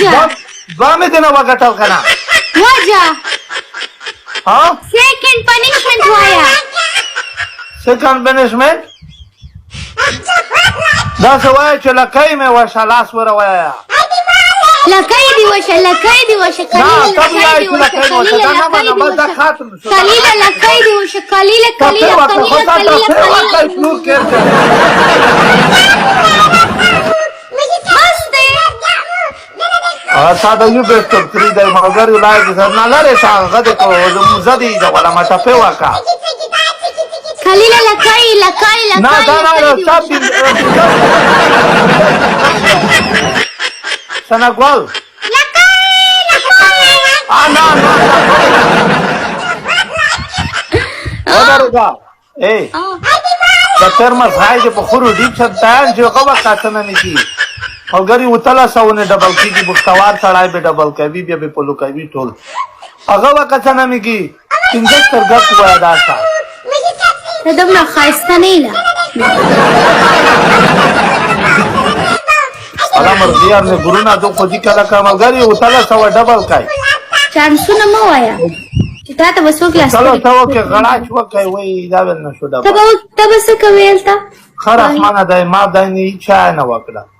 وجه دوه مې دې نه وګټل که نه وجه ها سیکنډ پنشمنټ وایا سیکنډ پنشمنټ داسې وایه چې لکۍ مې وشه لاس وره وایه لکۍ دې وشه لکۍ دې وشه نه ته وایه چې لکۍ مې وشه دا نه منم بس دا خاتم شو کلیله لکۍ دې وشه کلیله کلیله کلیله کلیله کلیله شنور کېر کړه بس دی تا د یو بهتر تری دی مګر یو لای دې نه لرې تا غد کو زدي د ولا ما ټپه وکا کلیله لکۍ لکۍ لکۍ نه دا نه صاحب سنګوال نه ودرګه ای د ترمس هاي د بخورو ډیپ شتان چې کومه کاتنه نشي اگر یو تلا سونه ډبل کیږي بختوار سړای به ډبل کوي بیا به پلو کوي ټول هغه وکاتنه میږي څنګه سترګه کوه داسا دمنا خايسته نه هغه مرګیار نه ګورونه د خو دي کله کمالګری او تلا سو ډبل کوي چانسونه مو وایا چې تا ته وسو کلاس تلا سو کې غړاچ وکي وای دا ول نشو ډبل ته به څه کوي الته خر اسمانه دای ما دای نه چا نه وکړه